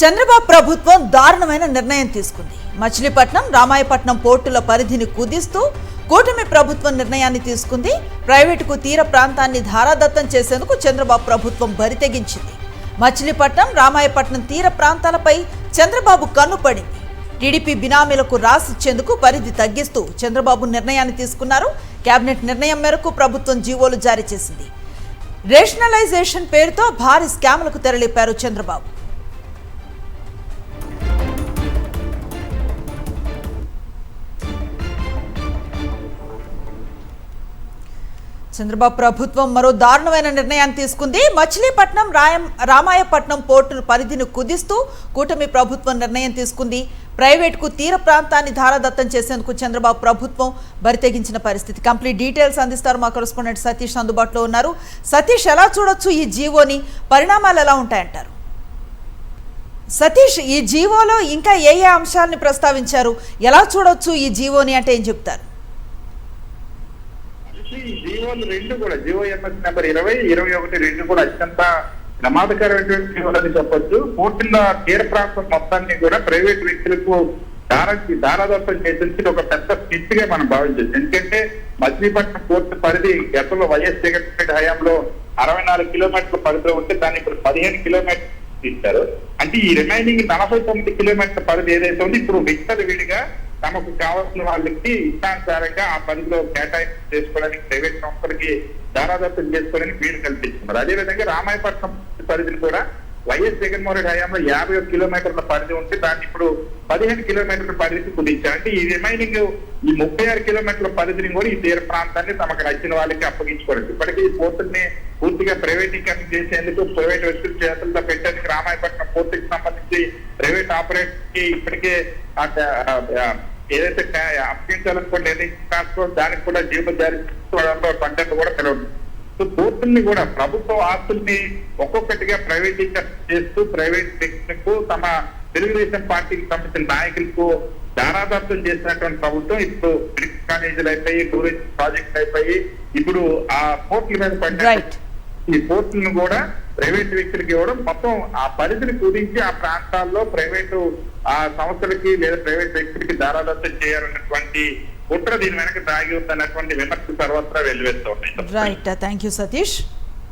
చంద్రబాబు ప్రభుత్వం దారుణమైన నిర్ణయం తీసుకుంది. మచిలీపట్నం, రామాయపట్నం పోర్టుల పరిధిని కుదిస్తూ కూటమి ప్రభుత్వం నిర్ణయాన్ని తీసుకుంది. ప్రైవేటుకు తీర ప్రాంతాన్ని ధారాదత్తం చేసేందుకు చంద్రబాబు ప్రభుత్వం బరితెగించింది. మచిలీపట్నం, రామాయపట్నం తీర ప్రాంతాలపై చంద్రబాబు కన్నుపడింది. టీడీపీ బినామీలకు రాసిచ్చేందుకు పరిధి తగ్గిస్తూ చంద్రబాబు నిర్ణయాన్ని తీసుకున్నారు. కేబినెట్ నిర్ణయం మేరకు ప్రభుత్వం జీవోలు జారీ చేసింది. రేషనలైజేషన్ పేరుతో భారీ స్కామ్లకు తెరలేపారు చంద్రబాబు. చంద్రబాబు ప్రభుత్వం మరో దారుణమైన నిర్ణయాన్ని తీసుకుంది. మచిలీపట్నం, రామాయపట్నం పోర్టు పరిధిని కుదిస్తూ కూటమి ప్రభుత్వం నిర్ణయం తీసుకుంది. ప్రైవేటుకు తీర ప్రాంతాన్ని ధారాదత్తం చేసేందుకు చంద్రబాబు ప్రభుత్వం బరితెగించిన పరిస్థితి. కంప్లీట్ డీటెయిల్స్ అందిస్తారు మా కరెస్పాండెంట్ సతీష్ అందుబాటులో ఉన్నారు. సతీష్, ఎలా చూడొచ్చు ఈ జీవోని, పరిణామాలు ఎలా ఉంటాయంటారు? సతీష్, ఈ జీవోలో ఇంకా ఏ అంశాలని ప్రస్తావించారు, ఎలా చూడొచ్చు ఈ జీవోని అంటే ఏం చెప్తారు? ఈ జీవోలు రెండు కూడా జీవోఎంఎస్ నెంబర్ 20, 21, 2 కూడా అత్యంత ప్రమాదకరమైనటువంటి జీవోలని చెప్పొచ్చు. పోర్టుల తీర ప్రాంతం మొత్తాన్ని కూడా ప్రైవేట్ వ్యక్తులకు దారాదత్తం చేసి ఒక పెద్ద స్కిట్ గా మనం భావించవచ్చు. ఎందుకంటే మచిలీపట్నం పోర్టు పరిధి గతంలో వైఎస్ జగన్మోహన్ హయాంలో 64 కిలోమీటర్ల పరిధిలో ఉంటే దాన్ని ఇప్పుడు 15 కిలోమీటర్లు ఇచ్చారు. అంటే ఈ రిమైనింగ్ 49 కిలోమీటర్ల పరిధి ఏదైతే ఉంది ఇప్పుడు విత్తలు విడిగా తమకు కావాల్సిన వాళ్ళకి ఇష్టానుసారంగా ఆ పరిధిలో కేటాయింపు చేసుకోవడానికి ప్రైవేట్ సంస్థలకి దారాదత్తం చేసుకోవడానికి వీలు కల్పిస్తున్నారు. అదేవిధంగా రామాయపట్నం పరిధిని కూడా వైఎస్ జగన్మోహన్ హయాంలో 51 కిలోమీటర్ల పరిధి ఉంటే దాన్ని ఇప్పుడు 15 కిలోమీటర్ల పరిధికి కుదించారు. అంటే ఈ రిమైనింగ్ ఈ 36 కిలోమీటర్ల పరిధిని కూడా ఈ తీర ప్రాంతాన్ని తమకు నచ్చిన వాళ్ళకి అప్పగించుకోవడం. ఇప్పటికీ ఈ పోర్టుని పూర్తిగా ప్రైవేటీకరణ చేసేందుకు ప్రైవేట్ వ్యక్తుల చేతుల్లో పెట్టేందుకు రామాయపట్నం పోర్టుకి సంబంధించి ప్రైవేట్ ఆపరేటర్ కి ఇప్పటికే ఏదైతే అప్పగించాలనుకోండి నిర్ణయించుకో దానికి కూడా జీవో జారీ చేసుకోవడంలో కంటెంట్ కూడా తెలవదు. సో పోర్టుల్ని కూడా ప్రభుత్వ ఆస్తుల్ని ఒక్కొక్కటిగా ప్రైవేటీకరణ చేస్తూ ప్రైవేట్ వ్యక్తులకు తమ తెలుగుదేశం పార్టీకి సంబంధించిన నాయకులకు దారాదత్తం చేసినటువంటి ప్రభుత్వం ఇప్పుడు మెడికల్ కాలేజీలు అయిపోయి, టూరిజం ప్రాజెక్టులు అయిపోయి, ఇప్పుడు ఆ పోర్టుల మీద పడిన ఈ పోర్టులను కూడా ప్రైవేట్ వ్యక్తులకు ఇవ్వడం, మొత్తం ఆ పరిధిని కుదించి ఆ ప్రాంతాల్లో ప్రైవేటు ఆ సంస్థలకి లేదా ప్రైవేట్ వ్యక్తులకి దారాదత్తం చేయాలన్నటువంటి కుట్ర దీని వెనక దాగి ఉందన్నటువంటి విమర్శలు సర్వత్రా వెల్లువెత్తుతూ ఉన్నాయి. Right, thank you Satish.